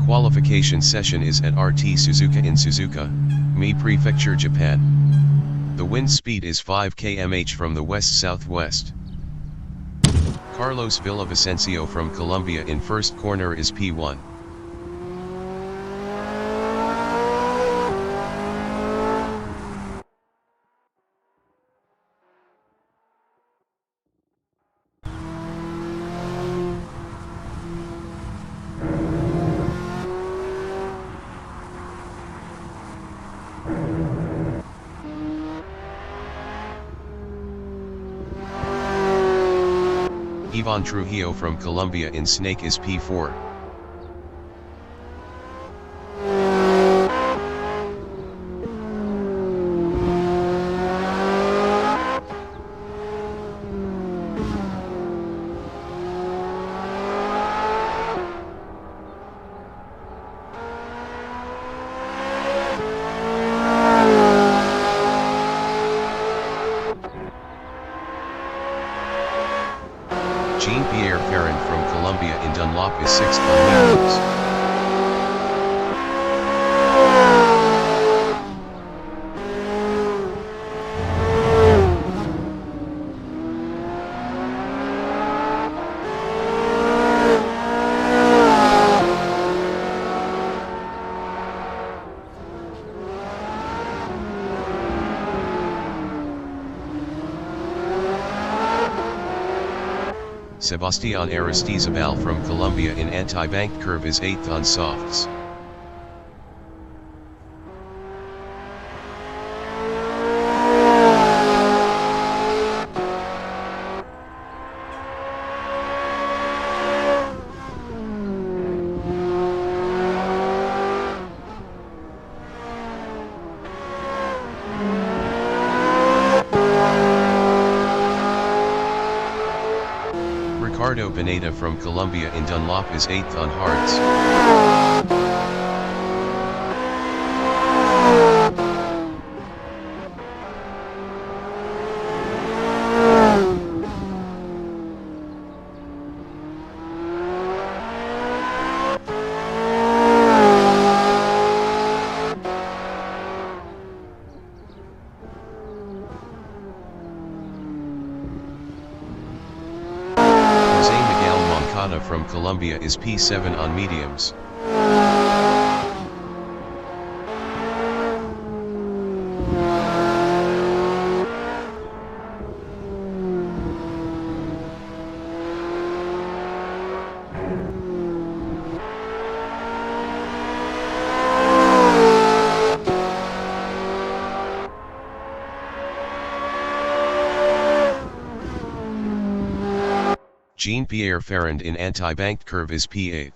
qualification session is at RT Suzuka in Suzuka, Mie Prefecture, Japan. The wind speed is 5 km/h from the west-southwest. Carlos Villavicencio from Colombia in first corner is P1. Ivan Trujillo from Colombia in Snake is P4. Jean-Pierre Ferrand from Colombia in Dunlop is 6th on mediums. Sebastian Aristizabal from Colombia in anti-banked curve is 8th on softs. Ricardo Pineda from Colombia in Dunlop is 8th on hards. From Colombia is P7 on mediums. Jean-Pierre Ferrand in anti-banked curve is P8.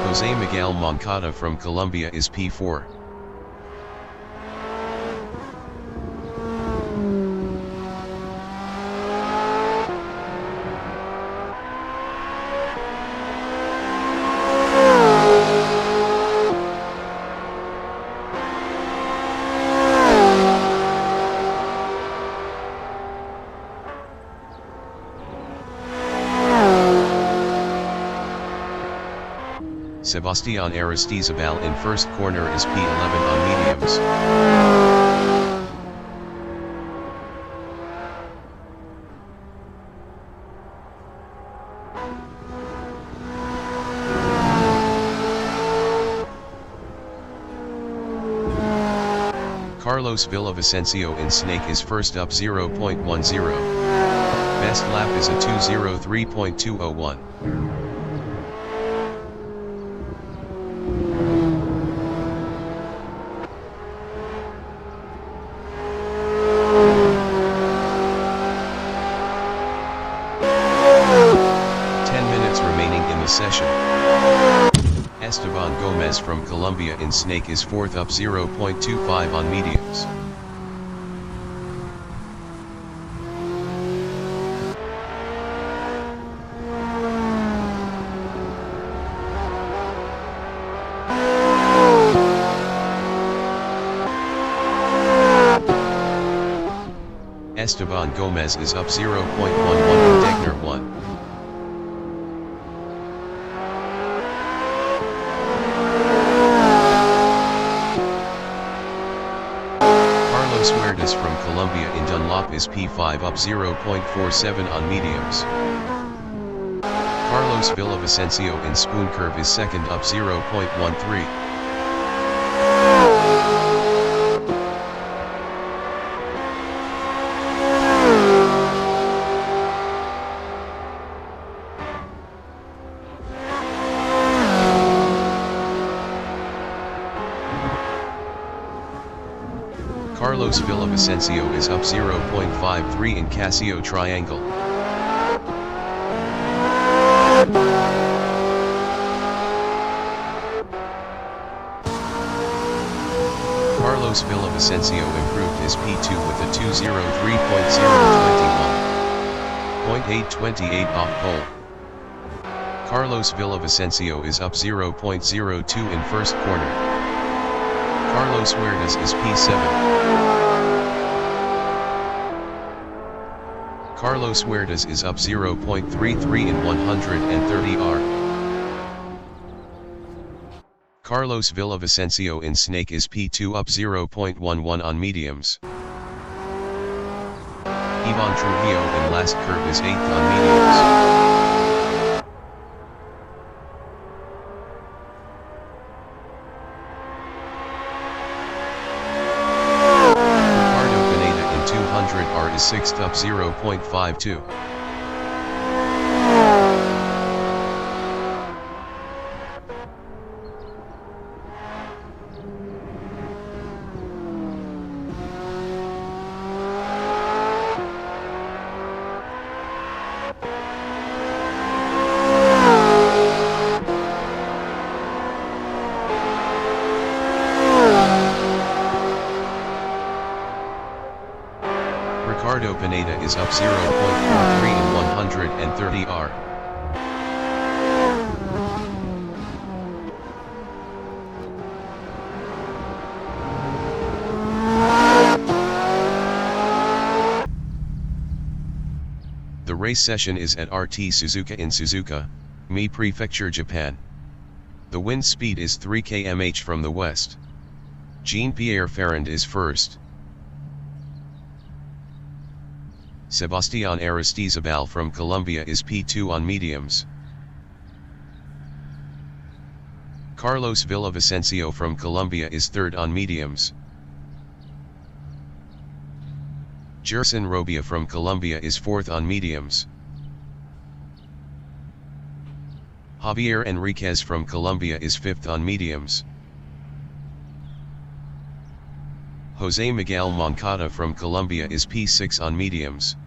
Jose Miguel Moncada from Colombia is P4. Sebastian Aristizabal in first corner is P11 on mediums. Carlos Villavicencio in Snake is first up 0.10. Best lap is a 2:03.201. Session. Esteban Gomez from Colombia in Snake is 4th up 0.25 on mediums. Esteban Gomez is up 0.11 in Degner 1. Carlos Huertas from Colombia in Dunlop is P5 up 0.47 on mediums. Carlos Villavicencio in Spoon Curve is 2nd up 0.13. Carlos Villavicencio is up 0.53 in Casio Triangle. Carlos Villavicencio improved his P2 with a 2:03.021. .828 off pole. Carlos Villavicencio is up 0.02 in first corner. Carlos Huertas is P7. Carlos Huertas is up 0.33 in 130R. Carlos Villavicencio in Snake is P2 up 0.11 on mediums. Ivan Trujillo in Last Curve is 8th on mediums. R is 6th up 0.52. Ricardo Pineda is up 0.43 in 130R. The race session is at RT Suzuka in Suzuka, Mie Prefecture, Japan. The wind speed is 3 km/h from the west. Jean-Pierre Ferrand is first. Sebastián Aristizabal from Colombia is P2 on mediums. Carlos Villavicencio from Colombia is 3rd on mediums. Gerson Robia from Colombia is 4th on mediums. J.Enriquez from Colombia is 5th on mediums. Jose Miguel Moncada from Colombia is P6 on mediums.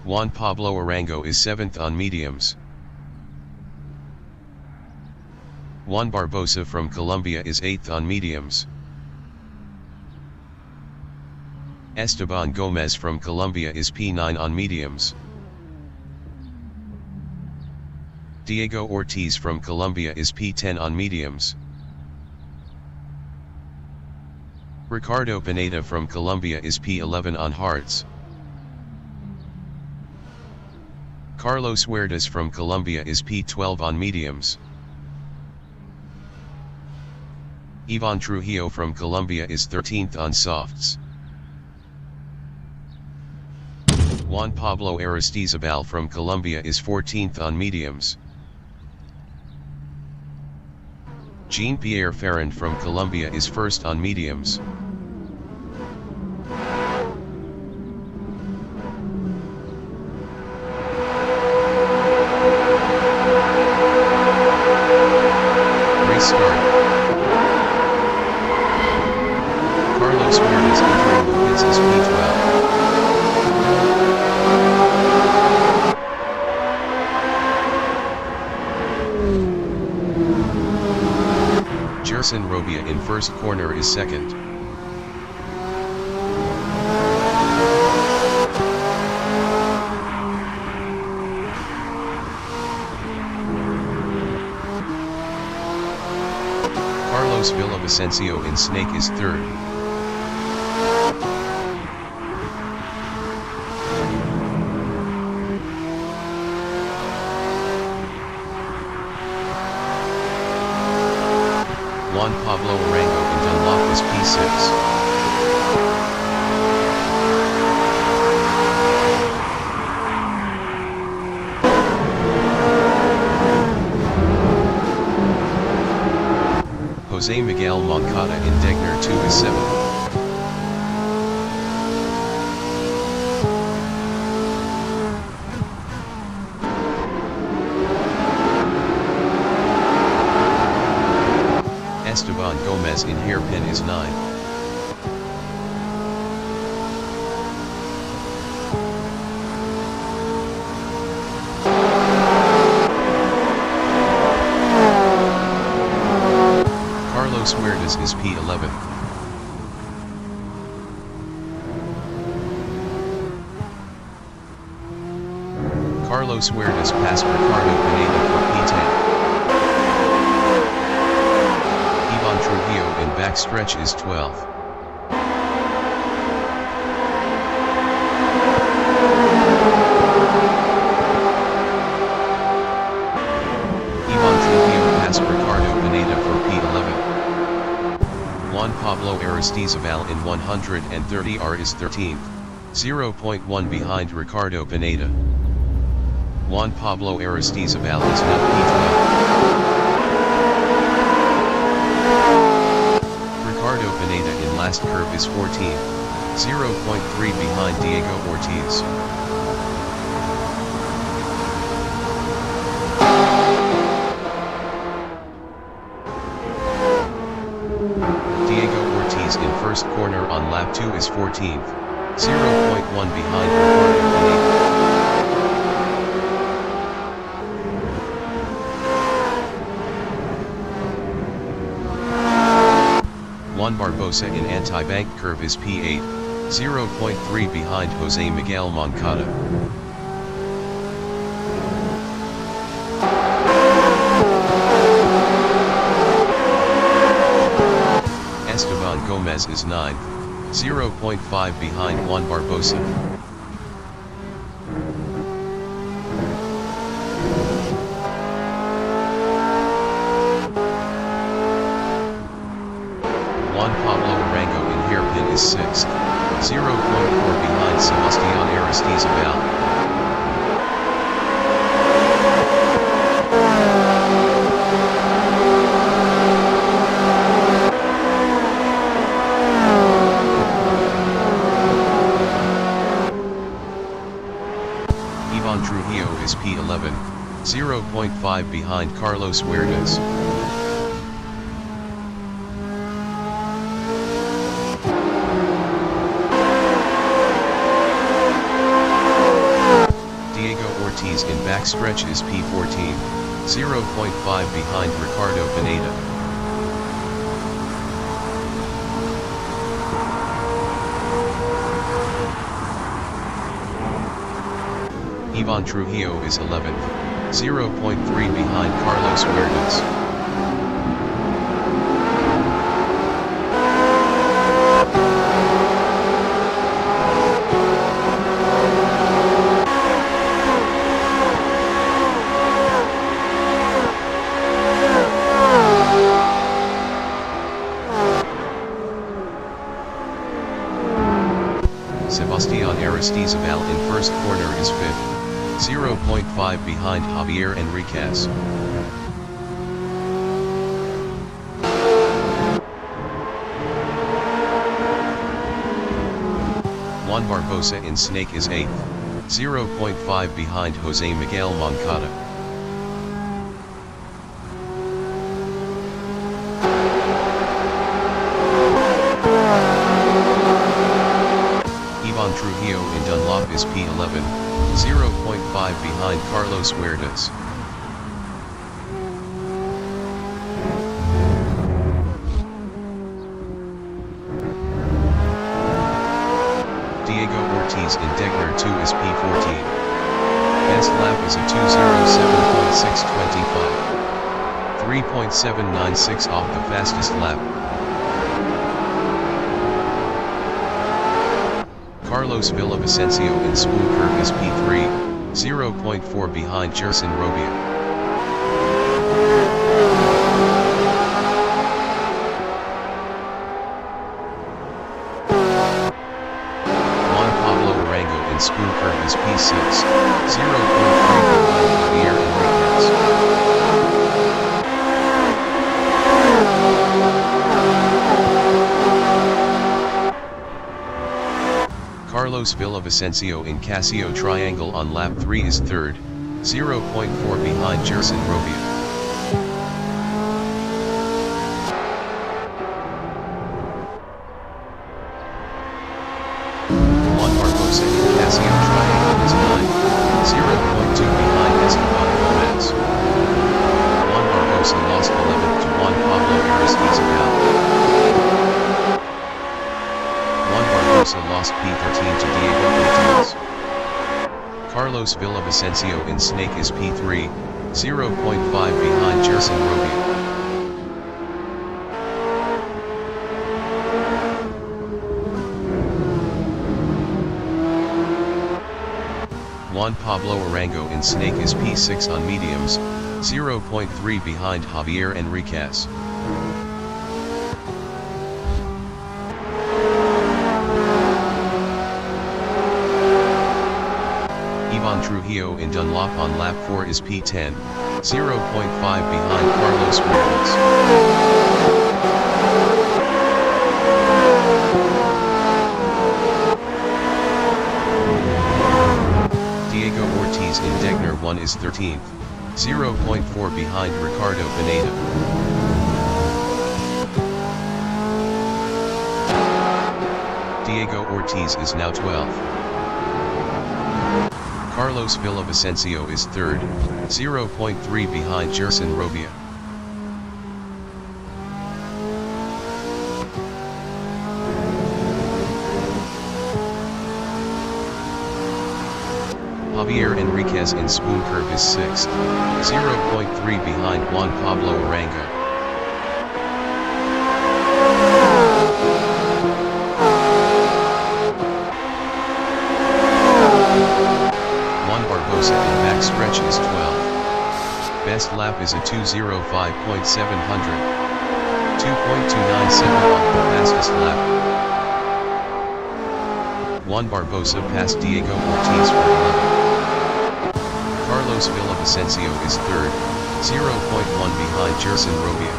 Juan Pablo Arango is 7th on mediums. Juan Barbosa from Colombia is 8th on mediums. Esteban Gomez from Colombia is P9 on mediums. Diego Ortiz from Colombia is P10 on mediums. Ricardo Pineda from Colombia is P11 on hards. Carlos Huertas from Colombia is P12 on mediums. Ivan Trujillo from Colombia is 13th on softs. Juan Pablo Aristizabal from Colombia is 14th on mediums. Jean-Pierre Ferrand from Colombia is 1st on mediums. Race start. Carlos Huertas entering the pits is P12. Nelson Robia in first corner is second. Carlos Villavicencio in Snake is third. Juan Pablo Arango in Dunlop is P6. Jose Miguel Moncada in Degner 2 is 7th. Esteban Gomez in Hairpin is 9th. Carlos Huertas is P11. Carlos Huertas passed Ricardo Pineda for P10. Ivan Trujillo in backstretch is 12th. Ivan Trujillo passed Ricardo Pineda for P11. Juan Pablo Aristizabal in 130R is 13th, 0.1 behind Ricardo Pineda. Juan Pablo Aristizabal is now P12. Ricardo Pineda in last curve is 14th, 0.3 behind Diego Ortiz. In first corner on lap 2 is 14th, 0.1 behind Ricardo Pineda. Juan Barbosa in anti-bank curve is P8, 0.3 behind Jose Miguel Moncada. Esteban Gomez is 9th, 0.5 behind Juan Barbosa. Juan Pablo Arango in Hairpin is 6th, 0.4 behind Sebastián Aristizabal. Ivan Trujillo is P11, 0.5 behind Carlos Huertas. Diego Ortiz in backstretch is P14, 0.5 behind Ricardo Pineda. Ivan Trujillo is 11th, 0.3 behind Carlos Huertas. Sebastián Aristizabal in first corner is 5th, 0.5 behind J.Enriquez. Juan Barbosa in Snake is 8th, 0.5 behind Jose Miguel Moncada. Ivan Trujillo in Dunlop is P11, 0.5 behind Carlos Huertas. Enriquez in Degner 2 is P14. Best lap is a 2:07.625. 3.796 off the fastest lap. Carlos Villavicencio in Spoon Curve is P3, 0.4 behind Gerson Robia. Spoon Curve is P6, 0.3 behind J.Enriquez. Carlos Villavicencio in Casio Triangle on lap 3 is third, 0.4 behind Gerson Robia. Casio Triangle is 9, 0.2 behind Esteban Gomez. Juan Barbosa lost 11th to Juan Pablo Aristizabal. Juan Barbosa lost P13 to Diego Ortiz. Carlos Villavicencio in Snake is P3, 0.5 behind Gerson Robia. Juan Pablo Arango in Snake is P6 on mediums, 0.3 behind J.Enriquez. Ivan Trujillo in Dunlop on lap 4 is P10, 0.5 behind Carlos Mertens. Diego Ortiz in Degner 1 is 13th, 0.4 behind Ricardo Pineda. Diego Ortiz is now 12th. Carlos Villavicencio is third, 0.3 behind Gerson Robia. J.Enriquez in Spoon Curve is 6th, 0.3 behind Juan Pablo Arango. Juan Barbosa in backstretch is 12th. Best lap is a 2:05.700, 2.297 off the fastest lap. Juan Barbosa passed Diego Ortiz for 11th. Carlos Villavicencio is third, 0.1 behind Gerson Robia.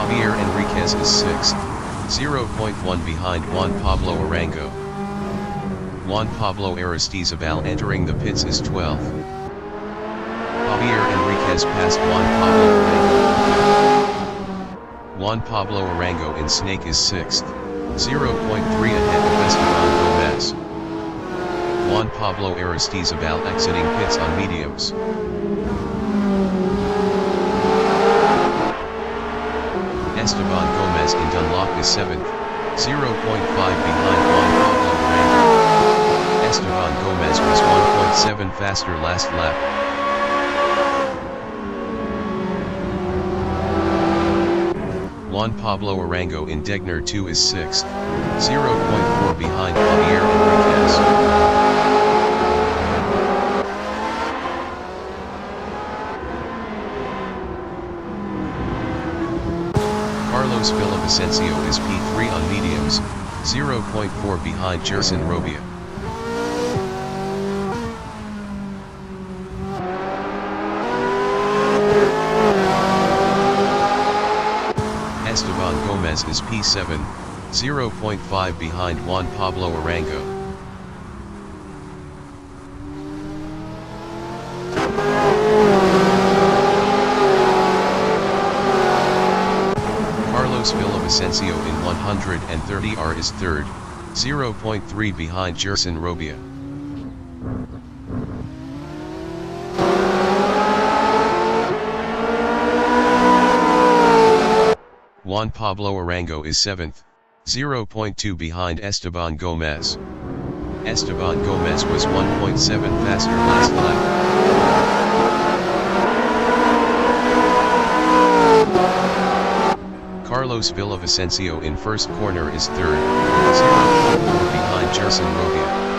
J.Enriquez is sixth, 0.1 behind Juan Pablo Arango. Juan Pablo Aristizabal entering the pits is 12th. J.Enriquez passed Juan Pablo Arango. Juan Pablo Arango in Snake is 6th, 0.3 ahead of Esteban Gomez. Juan Pablo Aristizabal exiting pits on mediums. Esteban Gomez in Dunlop is 7th, 0.5 behind Juan Pablo Arango. Esteban Gomez was 1.7 faster last lap. Juan Pablo Arango in Degner 2 is 6th, 0.4 behind J.Enriquez. Carlos Villavicencio is P3 on mediums, 0.4 behind Gerson Robia. Esteban Gomez is P7, 0.5 behind Juan Pablo Arango. Carlos Villavicencio in 130R is third, 0.3 behind Gerson Robia. Juan Pablo Arango is 7th, 0.2 behind Esteban Gomez. Esteban Gomez was 1.7 faster last lap. Carlos Villavicencio in first corner is 3rd, 0.4 behind Gerson Robia.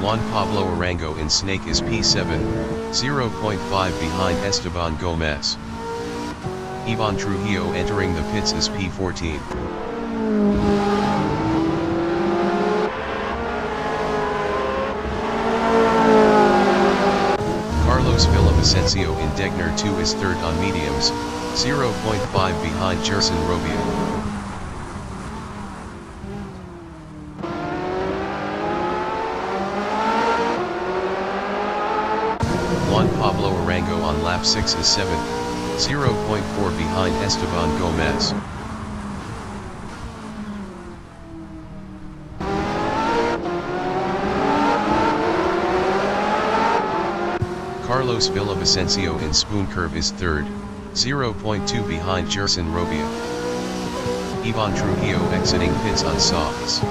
Juan Pablo Arango in Snake is P7, 0.5 behind Esteban Gomez. Ivan Trujillo entering the pits is P14. Carlos Villavicencio in Degner 2 is 3rd on mediums, 0.5 behind Gerson Robia. Juan Pablo Arango on lap 6 is 7th, 0.4 behind Esteban Gomez. Carlos Villavicencio in Spoon Curve is 3rd, 0.2 behind Gerson Robia. Ivan Trujillo exiting pits on softs.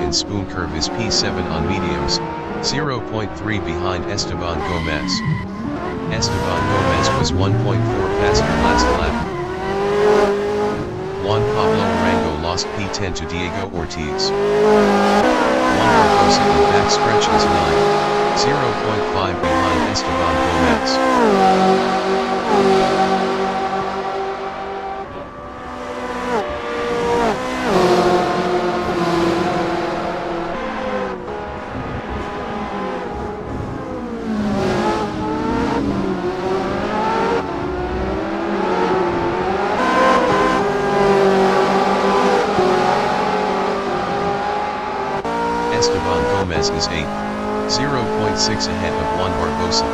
In Spoon Curve is P7 on mediums, 0.3 behind Esteban Gomez. Esteban Gomez was 1.4 faster last lap. Juan Pablo Arango lost P10 to Diego Ortiz. Juan Barbosa in backstretch is 9, 0.5 behind Esteban Gomez. Esteban Gomez is 8th, 0.6 ahead of Juan Barbosa.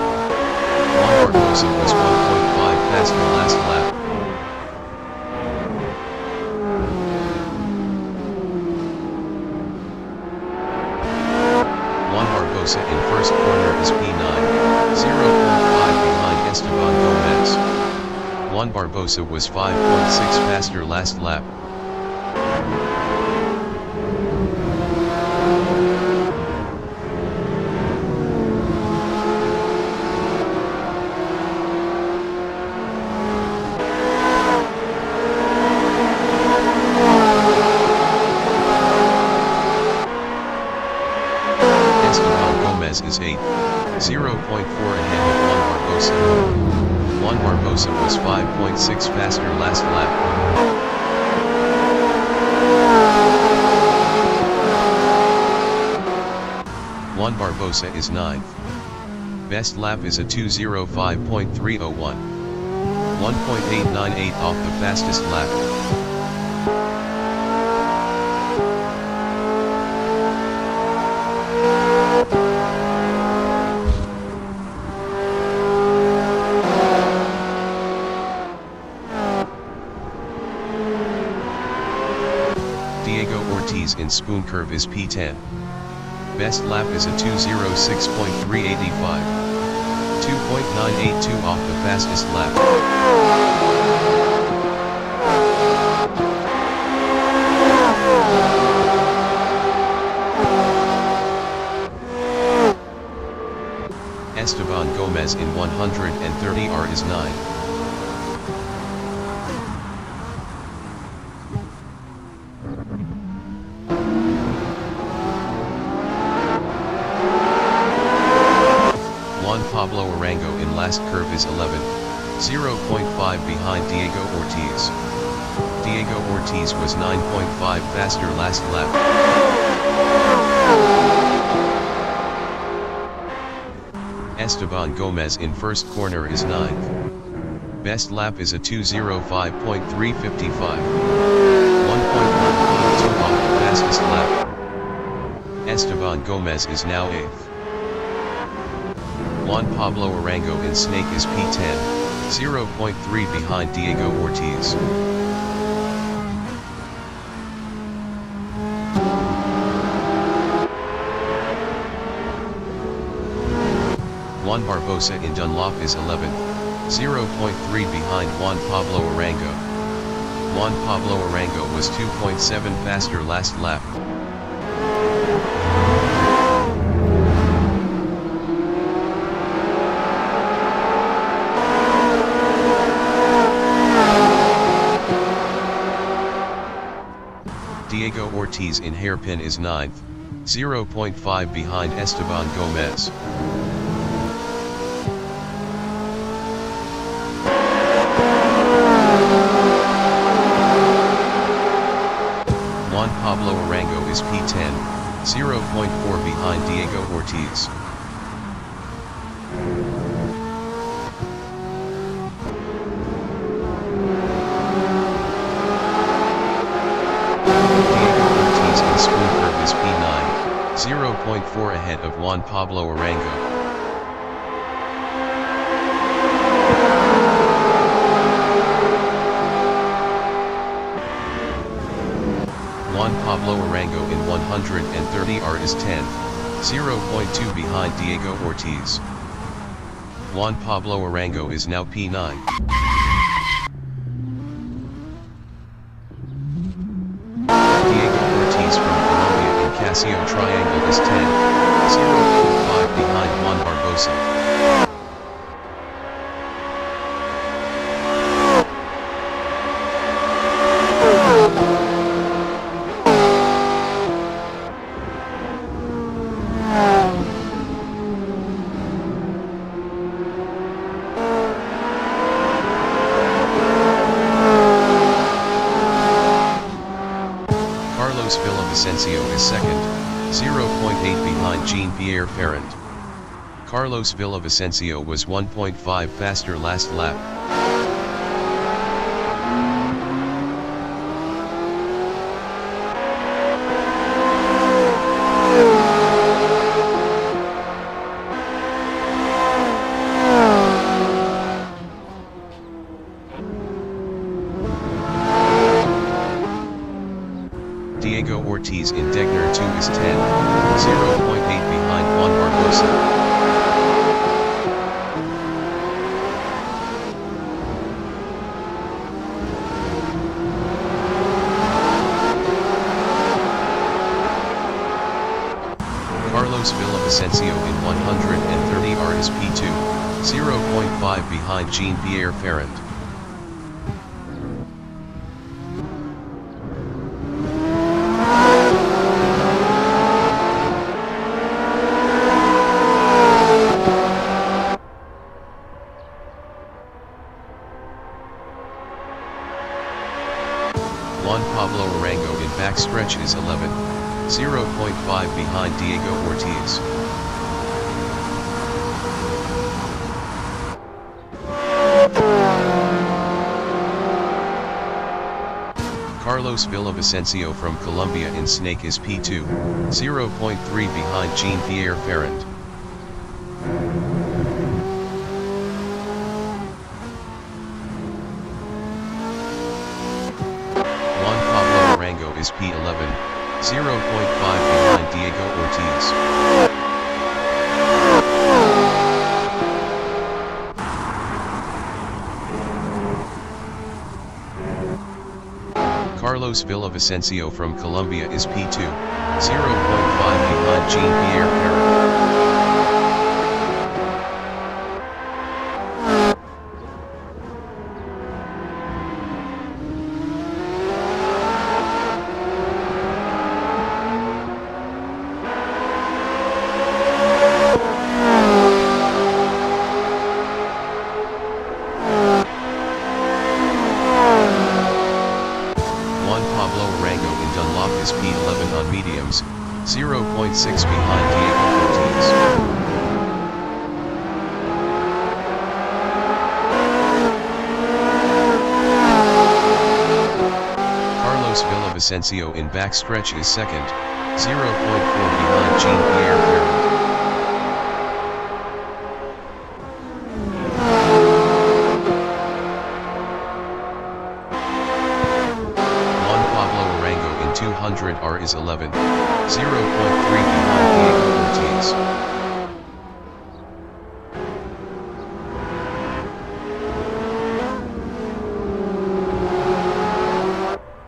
Juan Barbosa was 1.5 faster last lap. Juan Barbosa in first corner is P9, 0.5 behind Esteban Gomez. Juan Barbosa was 5.6 faster last lap. Is 8th, 0.4 ahead of Juan Barbosa. Juan Barbosa was 5.6 faster last lap. Juan Barbosa is 9th. Best lap is a 2:05.301. 1.898 off the fastest lap. Diego Ortiz in Spoon Curve is P10. Best lap is a 2:06.385. 2.982 off the fastest lap. Esteban Gomez in 130R is 9. Juan Pablo Arango in last curve is 11, 0.5 behind Diego Ortiz. Diego Ortiz was 9.5 faster last lap. Esteban Gomez in first corner is 9th. Best lap is a 2:05.355. 1.152 off the fastest lap. Esteban Gomez is now 8th. Juan Pablo Arango in Snake is P10, 0.3 behind Diego Ortiz. Juan Barbosa in Dunlop is 11th, 0.3 behind Juan Pablo Arango. Juan Pablo Arango was 2.7 faster last lap. Diego Ortiz in Hairpin is 9th, 0.5 behind Esteban Gomez. Juan Pablo Arango is P10, 0.4 behind Diego Ortiz. Diego Ortiz in Spoon Curve is P9, 0.4 ahead of Juan Pablo Arango. Juan Pablo Arango in 130R is 10th, 0.2 behind Diego Ortiz. Juan Pablo Arango is now P9. Diego Ortiz from Colombia in Casio Triangle is 10, 0.5 behind Juan Barbosa. Carlos Villavicencio is 2nd, 0.8 behind Jean-Pierre Ferrand. Carlos Villavicencio was 1.5 faster last lap. Diego Ortiz in Degner 2 is 10, 0.8 behind Juan Barbosa. Carlos Villavicencio in 130R is P2, 0.5 behind Jean-Pierre Ferrand. Juan Pablo Arango in backstretch is 11th, 0.5 behind Diego Ortiz. Carlos Villavicencio from Colombia in Snake is P2, 0.3 behind Jean-Pierre Ferrand. Is P11, 0.5 behind Diego Ortiz. Carlos Villavicencio from Colombia is P2, 0.5 behind Jean-Pierre Ferrand. Is P11 on mediums, 0.6 behind Diego Ortiz. Carlos Villavicencio in backstretch is 2nd, 0.4 behind Jean-Pierre Ferrand. C8.R is 11, 0.3 behind Diego Ortiz.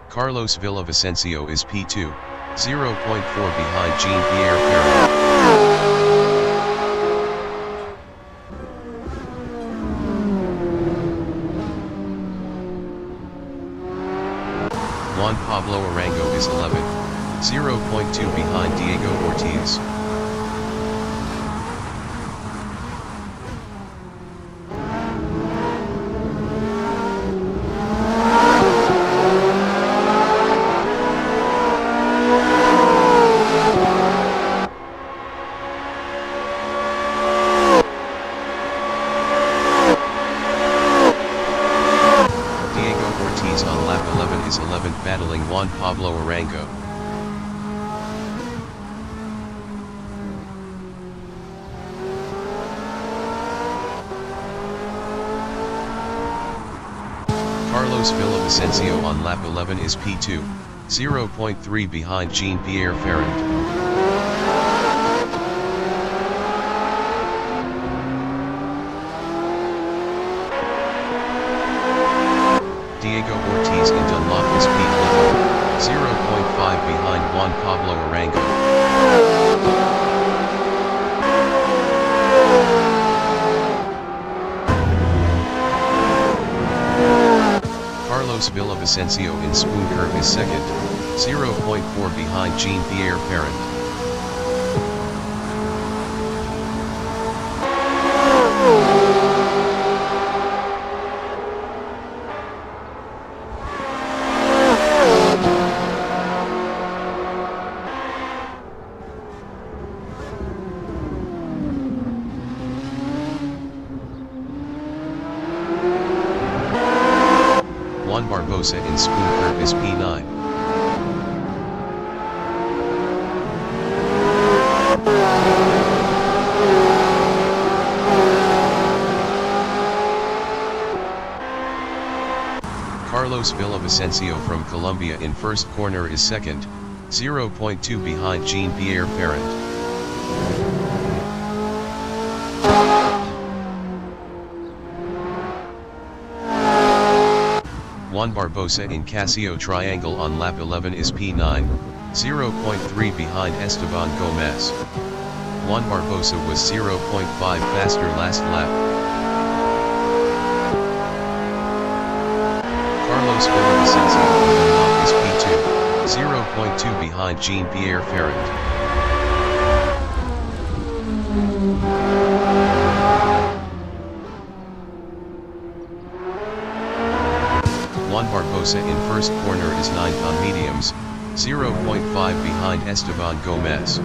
Carlos Villavicencio is P2, 0.4 behind Jean-Pierre Ferrand. Juan Pablo Arango is 11, 0.2 behind Diego Ortiz. On lap 11 is 11th battling Juan Pablo Arango. Carlos Villavicencio on lap 11 is P2, 0.3 behind Jean-Pierre Ferrand. Diego Ortiz in Dunlop is P11, 0.5 behind Juan Pablo Arango. Carlos Villavicencio in Spoon Curve is second, 0.4 behind Jean-Pierre Ferrand. Juan Barbosa in Spoon Curve is P9. Carlos Villavicencio from Colombia in first corner is second, 0.2 behind Jean-Pierre Ferrand. Juan Barbosa in Casio Triangle on lap 11 is P9, 0.3 behind Esteban Gomez. Juan Barbosa was 0.5 faster last lap. Carlos Villavicencio is P2, 0.2 behind Jean-Pierre Ferrand. Juan Barbosa in first corner is 9th on mediums, 0.5 behind Esteban Gomez.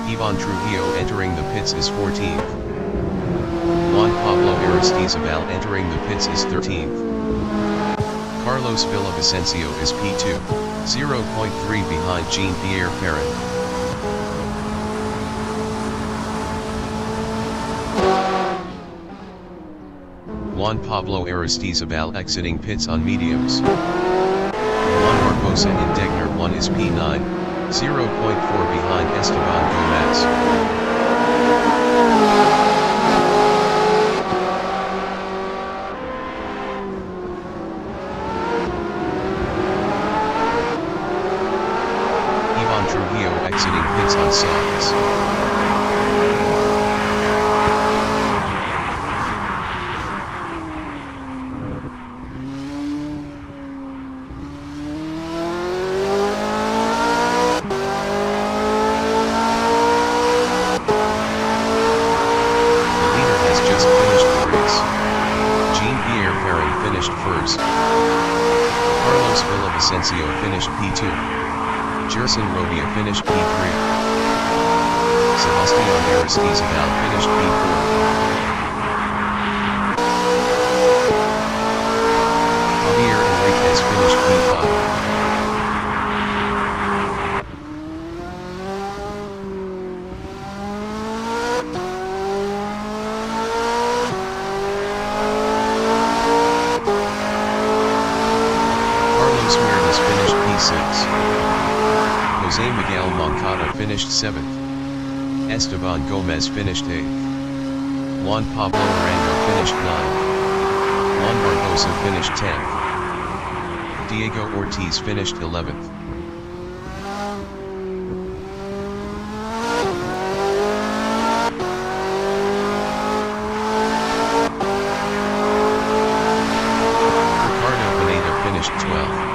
Ivan Trujillo entering the pits is 14th. Juan Pablo Aristizabal entering the pits is 13th. Carlos Villavicencio is P2, 0.3 behind Jean-Pierre Ferrand. Juan Pablo Aristizabal exiting pits on mediums. Juan Barbosa in Degner 1 is P9, 0.4 behind Esteban Gomez. Ivan Trujillo exiting pits on softs. Carlos Villavicencio finished P2. Gerson Robia finished P3. Sebastián Aristizabal finished P4. J.Enriquez finished P5. Carlos Huertas finished P6. Jose Miguel Moncada finished 7th. Esteban Gomez finished 8th. Juan Pablo Arango finished 9th. Juan Barbosa finished 10th. Diego Ortiz finished 11th. Finished 12th.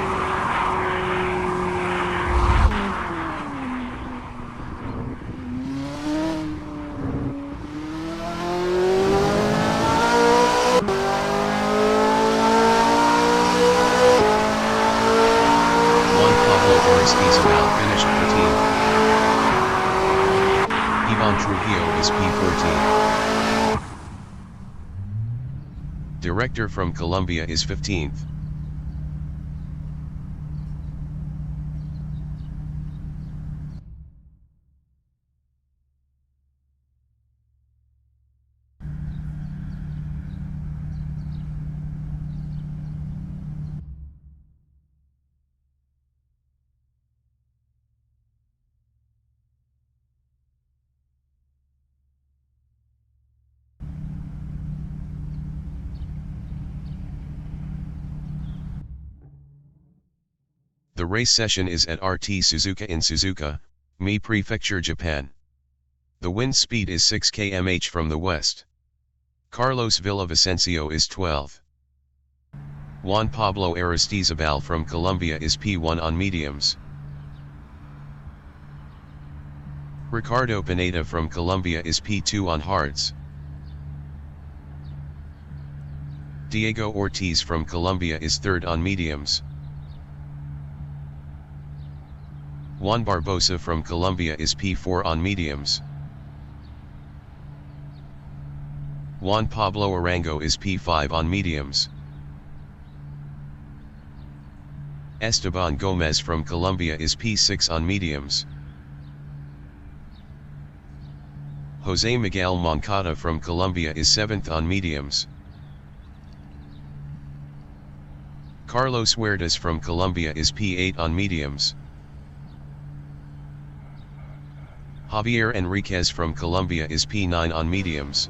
Juan Pablo Aristizábal finished 14th. Ivan Trujillo is P14. Director from Colombia is 15th. The race session is at RT Suzuka in Suzuka, Mie Prefecture, Japan. The wind speed is 6 km/h from the west. Carlos Villavicencio is 12th. Juan Pablo Aristizábal from Colombia is P1 on mediums. Ricardo Pineda from Colombia is P2 on hards. Diego Ortiz from Colombia is 3rd on mediums. Juan Barbosa from Colombia is P4 on mediums. Juan Pablo Arango is P5 on mediums. Esteban Gomez from Colombia is P6 on mediums. Jose Miguel Moncada from Colombia is 7th on mediums. Carlos Huertas from Colombia is P8 on mediums. J.Enriquez from Colombia is P9 on mediums.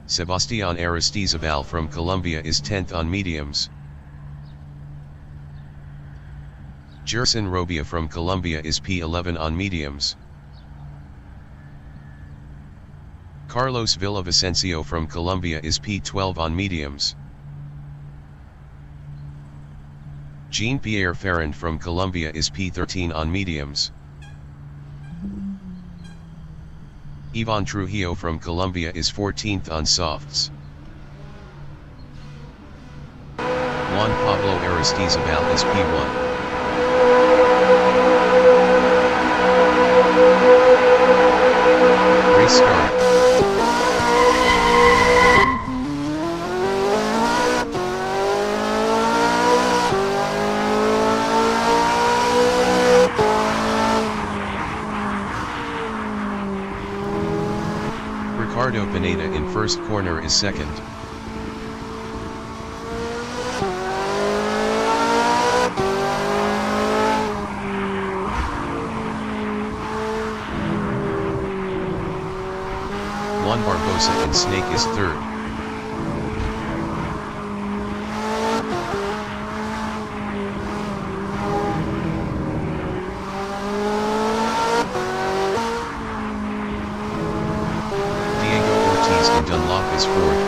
Sebastián Aristizábal from Colombia is 10th on mediums. Gerson Robia from Colombia is P11 on mediums. Carlos Villavicencio from Colombia is P12 on mediums. Jean-Pierre Ferrand from Colombia is P13 on mediums. Ivan Trujillo from Colombia is 14th on softs. Juan Pablo Aristizábal is P1. Race start. Ricardo Pineda in first corner is second. Juan Barbosa in snake is third. Dunlop is fourth.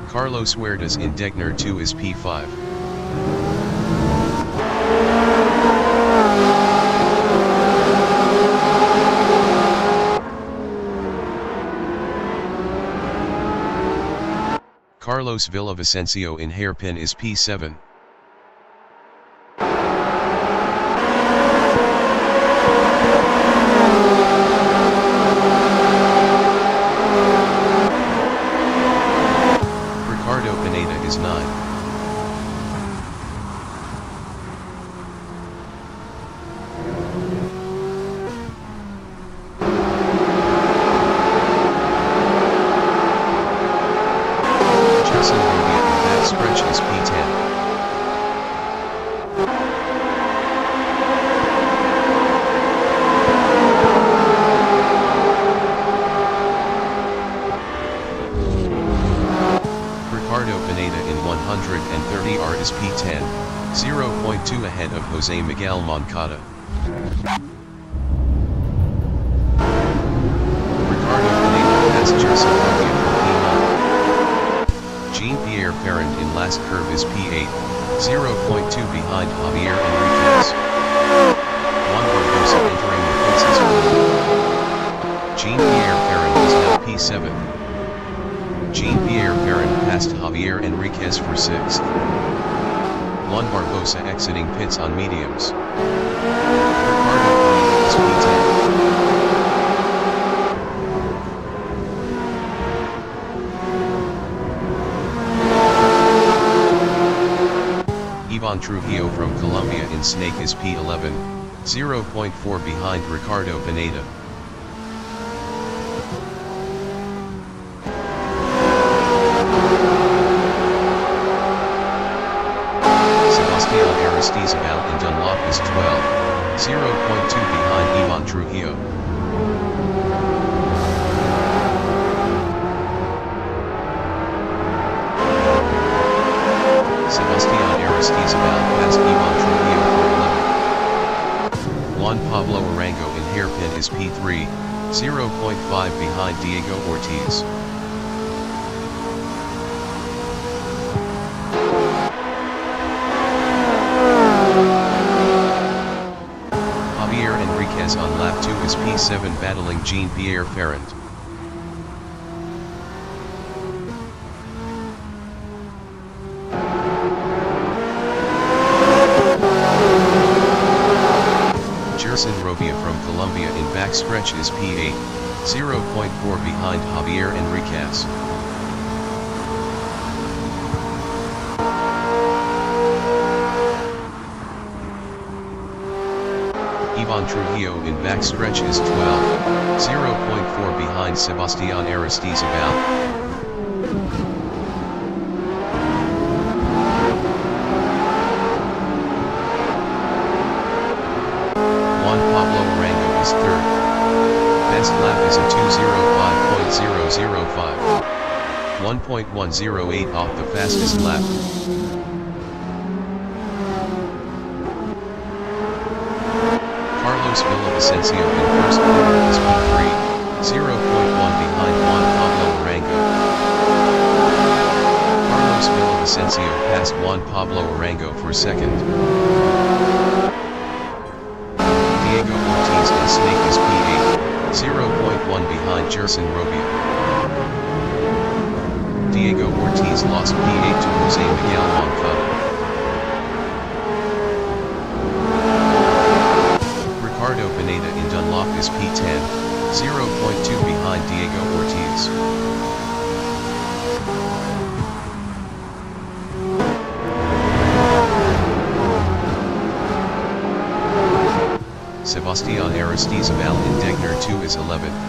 Carlos Huertas in Degner 2 is P5. Carlos Villavicencio in hairpin is P7. Ricardo Pineda is 9. ahead of Jose Miguel Moncada. Ricardo Pineda passed Jerson Robbia for P9. Jean-Pierre Ferrand in last curve is P8, 0.2 behind J.Enriquez. Juan Barbosa entering the pits is 4. Jean-Pierre Ferrand is now P7. Jean-Pierre Ferrand passed J.Enriquez for 6th. Juan Barbosa exiting pits on mediums. Ricardo Pineda is P10. Ivan Trujillo from Colombia in Snake is P11, 0.4 behind Ricardo Pineda. Sebastian Aristizabal in Dunlop is 12, 0.2 behind Ivan Trujillo. Sebastian Aristizabal passed Ivan Trujillo for 11. Juan Pablo Arango in hairpin is P3, 0.5 behind Diego Ortiz. J.Enriquez on lap 2 is P7 battling Jean-Pierre Ferrand. Jerson Robbia from Colombia in backstretch is P8, 0.4 behind J.Enriquez. Ivan Trujillo in backstretch is 12, 0.4 behind Sebastian Aristizabal. Juan Pablo Arango is 3rd. Best lap is a 2:05.005. 1.108 off the fastest lap. Carlos Villavicencio in first quarter is P3, 0.1 behind Juan Pablo Arango. Carlos Villavicencio passed Juan Pablo Arango for 2nd. Diego Ortiz in Snake is P8, 0.1 behind Jerson Robbia. Diego Ortiz lost P8 to Jose Miguel Moncada. Ricardo Pineda in Dunlop is P10, 0.2 behind Diego Ortiz. Sebastian Aristizabal in Degner 2 is 11th,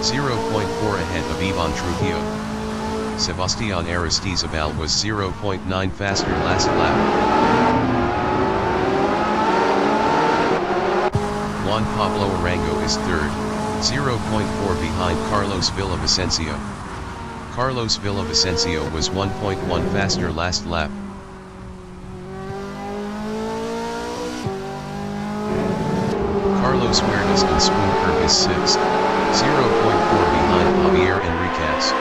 0.4 ahead of Ivan Trujillo. Sebastian Aristizabal was 0.9 faster last lap. Juan Pablo Arango is 3rd, 0.4 behind Carlos Villavicencio. Carlos Villavicencio was 1.1 faster last lap. Carlos Huertas in Spoon Curve is 6th, 0.4 behind J.Enriquez.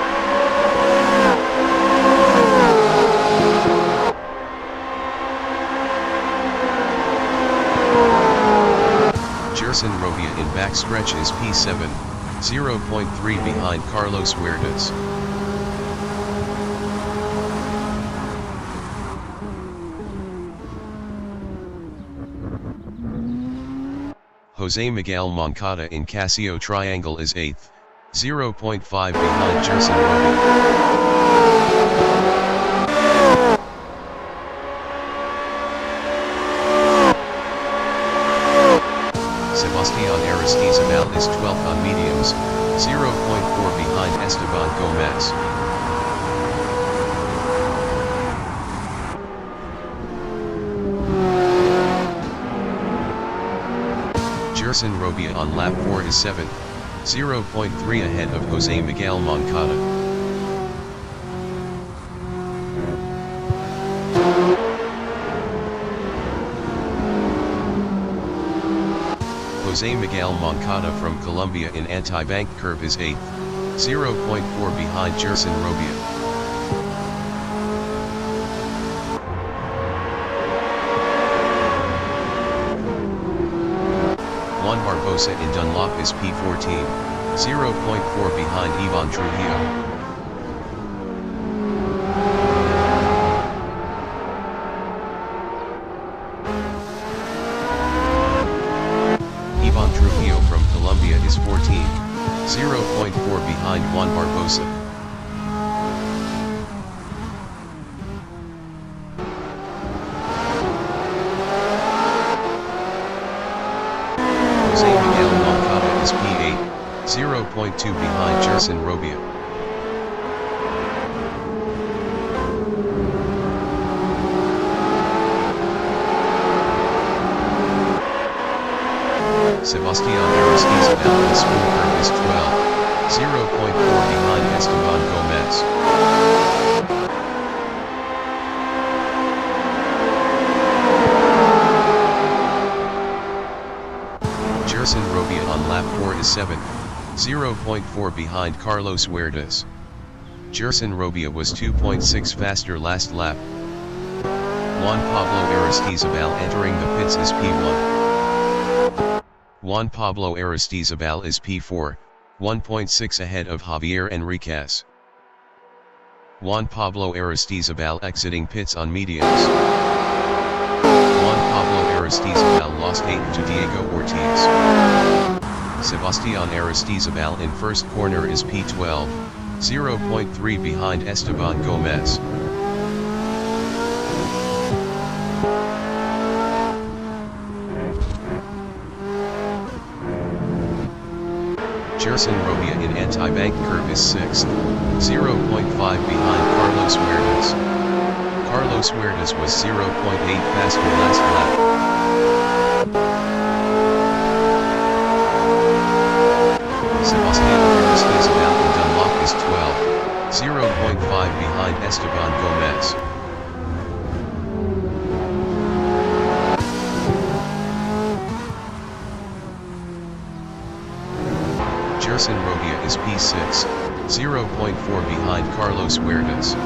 Jerson Robbia in backstretch is P7, 0.3 behind Carlos Huertas. Jose Miguel Moncada in Casio Triangle is 8th, 0.5 behind Jerson Robbia. Sebastian Aristizabal is 12th on mediums, 0.4 behind Esteban Gomez. Jerson Robbia on lap 4 is 7th, 0.3 ahead of Jose Miguel Moncada. Jose Miguel Moncada from Colombia in anti-bank curve is 8th, 0.4 behind Gerson Robia. Juan Barbosa in Dunlop is P14, 0.4 behind Ivan Trujillo. Ivan Trujillo from Colombia is 14, 0.4 behind Juan Barbosa. Jose Miguel Moncada is P8, 0.2 behind Gerson Robia. Sebastian Aristizabal in spoon curve is 12, 0.4 behind Esteban Gomez. Gerson Robia on lap 4 is 7th, 0.4 behind Carlos Huertas. Gerson Robia was 2.6 faster last lap. Juan Pablo Aristizabal entering the pits is P1. Juan Pablo Aristizabal is P4, 1.6 ahead of J.Enriquez. Juan Pablo Aristizabal exiting pits on mediums. Juan Pablo Aristizabal lost 8th to Diego Ortiz. Sebastian Aristizabal in first corner is P12, 0.3 behind Esteban Gomez. Gerson Robia in anti-bank curve is 6th, 0.5 behind Carlos Huertas. Carlos Huertas was 0.8 faster last lap. Sebastian Aristizabal in Dunlop is 12, 0.5 behind Esteban Gomez. Gerson Robia is P6, 0.4 behind Carlos Huertas.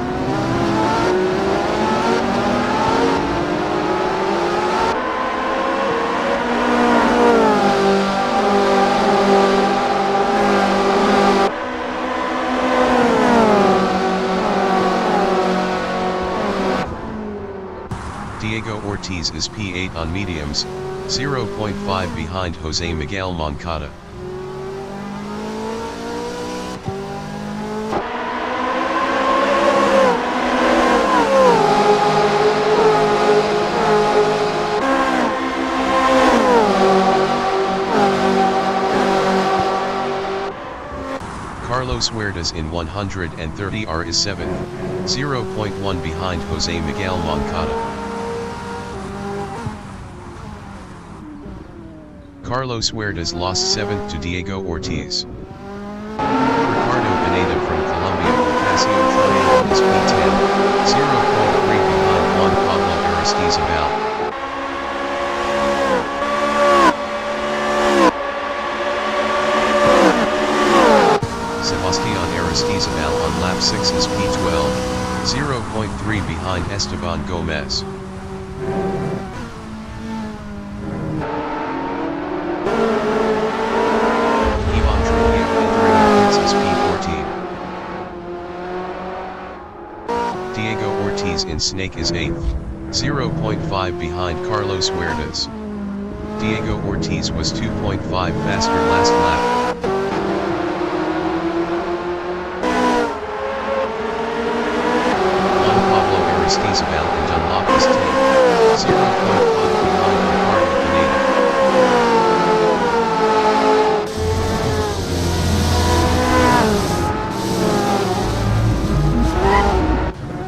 Diego Ortiz is P8 on mediums, 0.5 behind Jose Miguel Moncada. Carlos Huertas in 130R is 7th, 0.1 behind Jose Miguel Moncada. Carlos Huertas lost 7th to Diego Ortiz. Ricardo Pineda from Colombia in Paseo Triangle is P10, 0.3 behind Juan Pablo Aristizabal. Sebastian Aristizabal on lap 6 is P12, 0.3 behind Esteban Gomez. Ivan Trujillo entering the pits is P14. Diego Ortiz in Snake is 8th, 0.5 behind Carlos Huertas. Diego Ortiz was 2.5 faster last lap. Aristizabal in Dunlop is 10th, 0.5 behind Ricardo Pineda.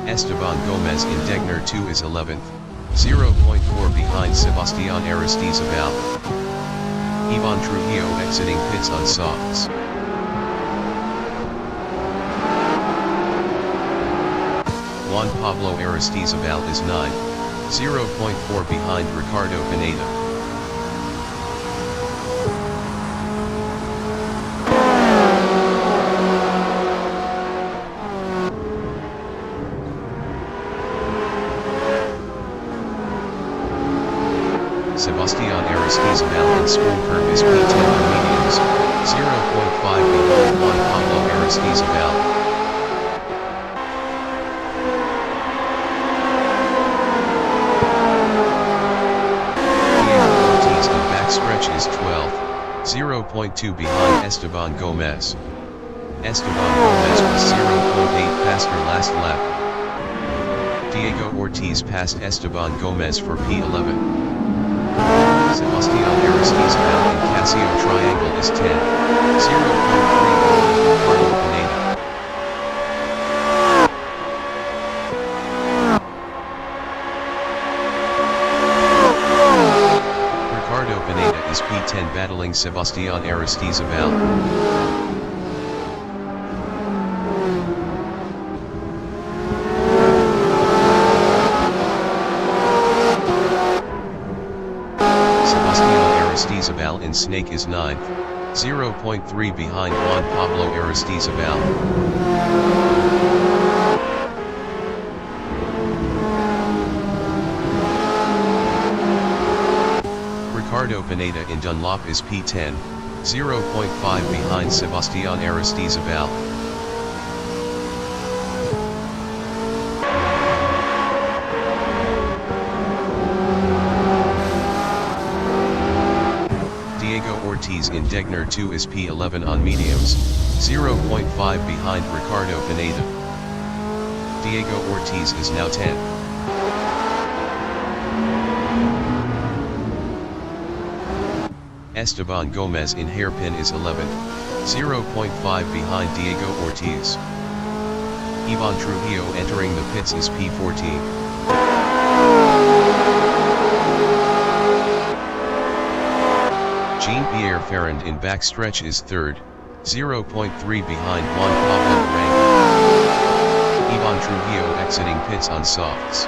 Esteban Gomez in Degner 2 is 11th, 0.4 behind Sebastian Aristizabal. Ivan Trujillo exiting pits on softs. Juan Pablo Aristizabal is 9th, 0.4 behind Ricardo Pineda. Sebastian Aristizabal in school curve is P10 on mediums, 0.5 behind Juan Pablo Aristizabal. Diego Ortiz in backstretch is 12th, 0.2 behind Esteban Gomez. Esteban Gomez was 0.8 faster last lap. Diego Ortiz passed Esteban Gomez for P11. Sebastian Aristizabal in Casio Triangle is 10, 0.3 behind Ricardo Pineda. Ricardo Pineda is P10 battling Sebastian Aristizabal. Aristizabal in Snake is 9th, 0.3 behind Juan Pablo Aristizabal. Ricardo Pineda in Dunlop is P10, 0.5 behind Sebastian Aristizabal. Ortiz in Degner 2 is P11 on mediums, 0.5 behind Ricardo Pineda. Diego Ortiz is now 10th. Esteban Gomez in hairpin is 11th, 0.5 behind Diego Ortiz. Ivan Trujillo entering the pits is P14. Jean-Pierre Ferrand in backstretch is 3rd, 0.3 behind Juan Pablo Arango. Ivan Trujillo exiting pits on softs.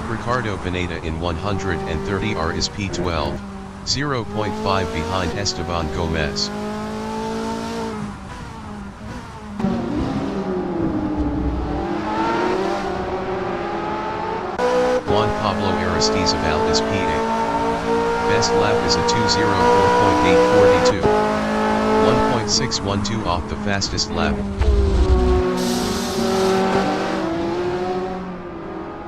Ricardo Pineda in 130R is P12, 0.5 behind Esteban Gomez. Juan Pablo Aristizabal is P8. Best lap is a 2:04.842. 1.612 off the fastest lap.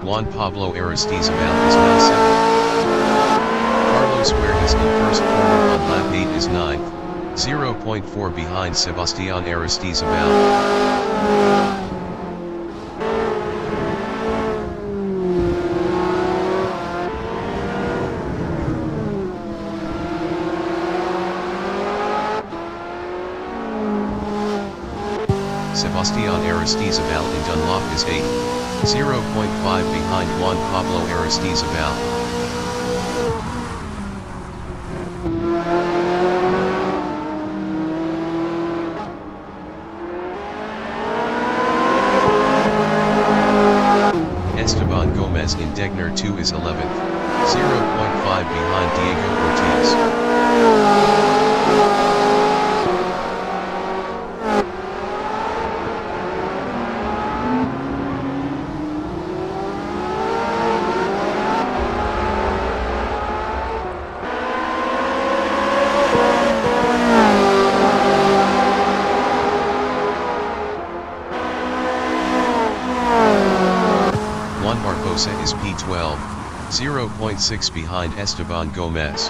Juan Pablo Aristizabal is now 7th. Carlos Huertas in first corner on lap 8 is 9th, 0.4 behind Sebastian Aristizabal. Sebastian Aristizabal in Dunlop is 8th. 0.5 behind Juan Pablo Aristizabal. Esteban Gomez in Degner 2 is 11th, 0.5 behind Diego Ortiz. Is P12, 0.6 behind Esteban Gomez.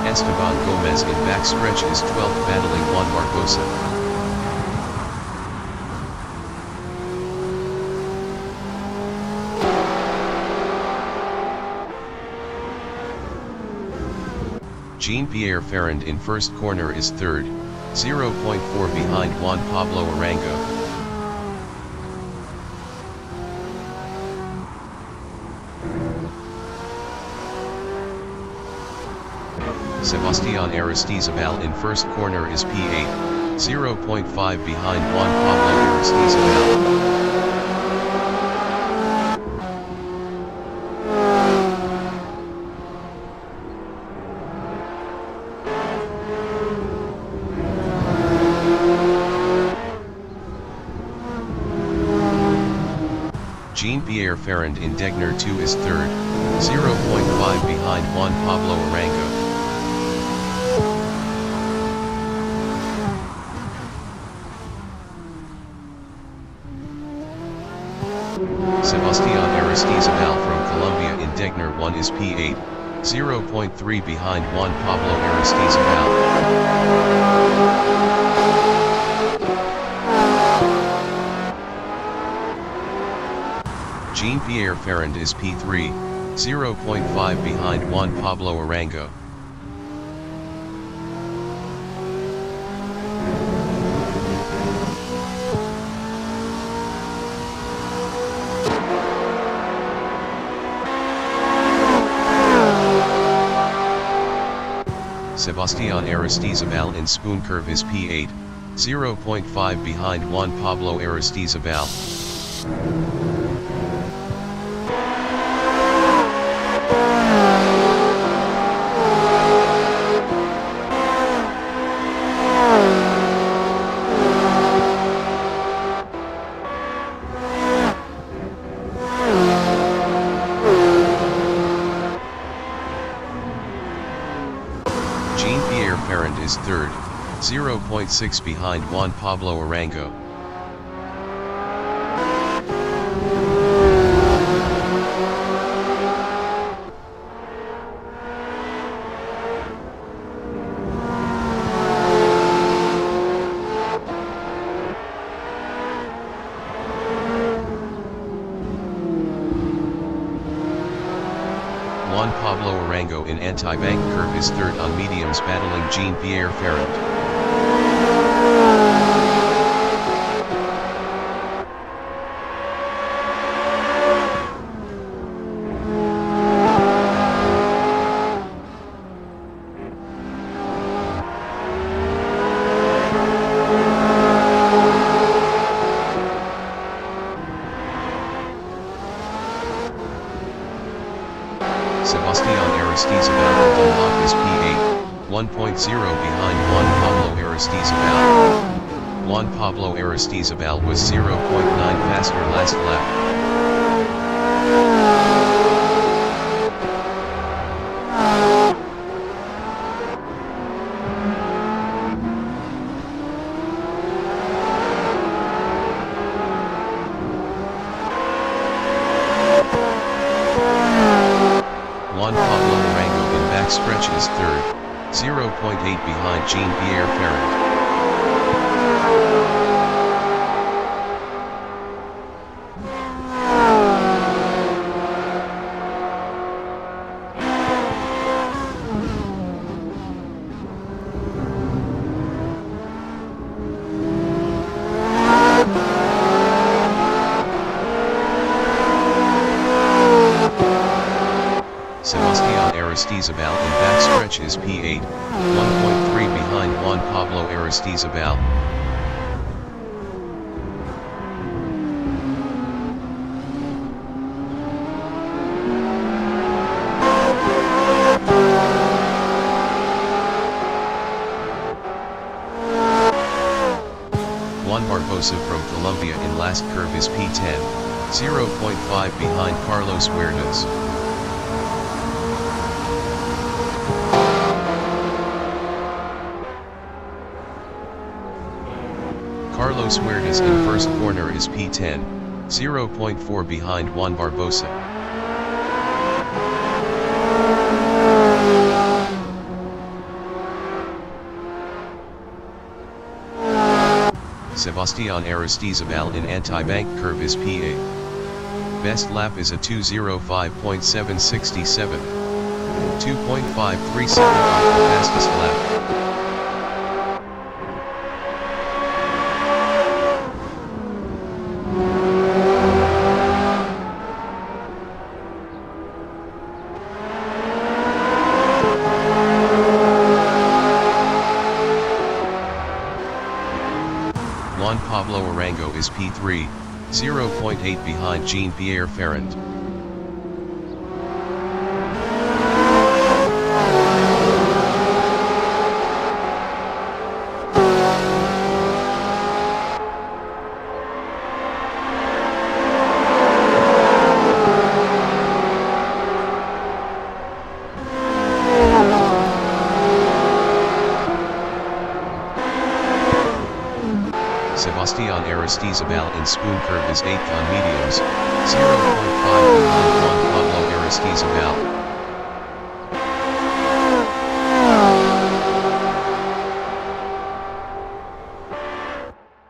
Esteban Gomez in backstretch is 12th battling Juan Barbosa. Jean-Pierre Ferrand in first corner is 3rd, 0.4 behind Juan Pablo Arango. Sebastian Aristizabal in first corner is P8, 0.5 behind Juan Pablo Aristizabal. Jean-Pierre Ferrand in Degner 2 is third, 0.5 behind Juan Pablo Arango. Sebastian Aristizabal from Colombia in Degner 1 is P8, 0.3 behind Juan Pablo Aristizabal. Jean-Pierre Ferrand is P3, 0.5 behind Juan Pablo Arango. Sebastian Aristizabal in Spoon Curve is P8, 0.5 behind Juan Pablo Aristizabal. Jean-Pierre Ferrand is third, 0.6 behind Juan Pablo Arango. Juan Pablo Arango in anti-bank curve is third on mediums battling Jean-Pierre Ferrand. Sebastian Aristizabal in Dunlop is P8, 1.0 behind Juan Pablo Aristizabal. Juan Pablo Aristizabal was 0.9 faster last lap. Juan Pablo Arango in backstretch is third, 0.8 behind Jean-Pierre Ferrand. Sebastian Aristizabal in backstretch is P8, 1.3 behind Juan Pablo Aristizabal. Juan Barbosa from Colombia in last curve is P10, 0.5 behind Carlos Huertas. Carlos Huertas in first corner is P10, 0.4 behind Juan Barbosa. Sebastian Aristizabal in anti-bank curve is P8. Best lap is a 2:05.767. 2.537 off the fastest lap. is P3, 0.8 behind Jean-Pierre Ferrand. Sebastian Aristizabal in spoon curve is 8th on mediums, 0.5 behind Juan Pablo Aristizabal.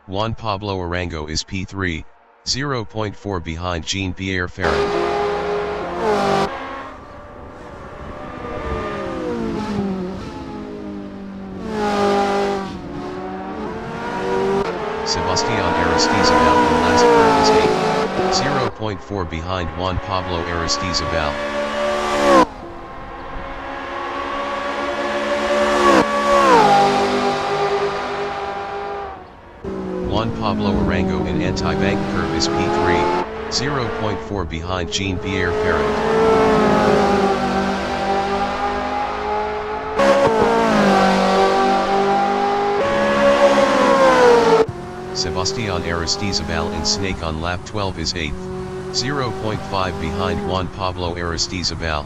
Juan Pablo Arango is P3, 0.4 behind Jean-Pierre Ferrand. Sebastian Aristizabal in last curve is 8th, 0.4 behind Juan Pablo Aristizabal. Juan Pablo Arango in anti-bank curve is P3, 0.4 behind Jean-Pierre Ferrand. Sebastian Aristizabal in snake on lap 12 is 8th, 0.5 behind Juan Pablo Aristizabal.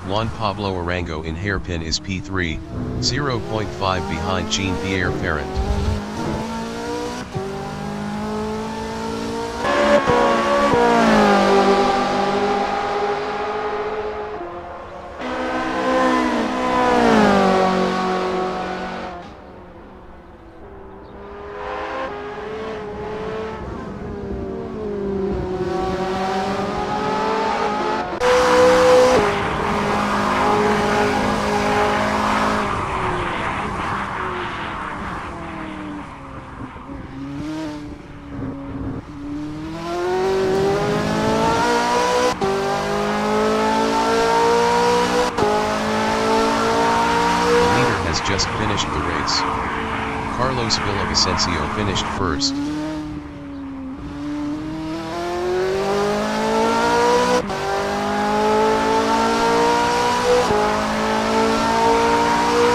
Juan Pablo Arango in hairpin is P3, 0.5 behind Jean-Pierre Ferrand. Just finished the race. Carlos Villavicencio finished first.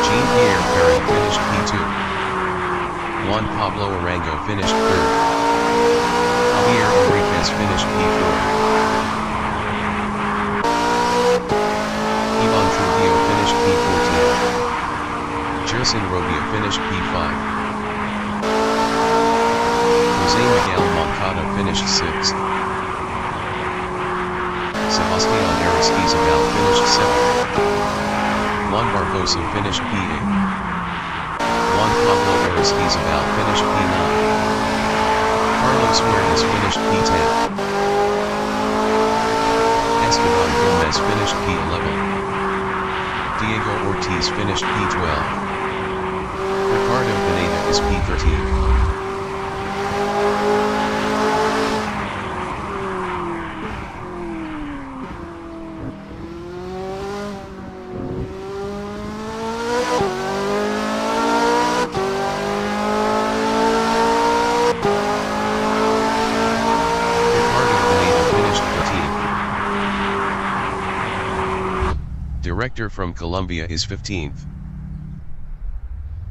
Jean-Pierre Ferrand finished P2. Juan Pablo Arango finished third. J.Enriquez finished P4. Ivan Trujillo finished P14. Jerson Robia finished P5. Jose Miguel Moncada finished 6th. Sebastian Aristizabal finished 7th. Juan Barbosa finished P8. Juan Pablo Aristizabal finished P9. Carlos Huertas finished P10. Esteban Gomez finished P11. Diego Ortiz finished P12. Ricardo Pineda is P13. Director from Colombia is 15th.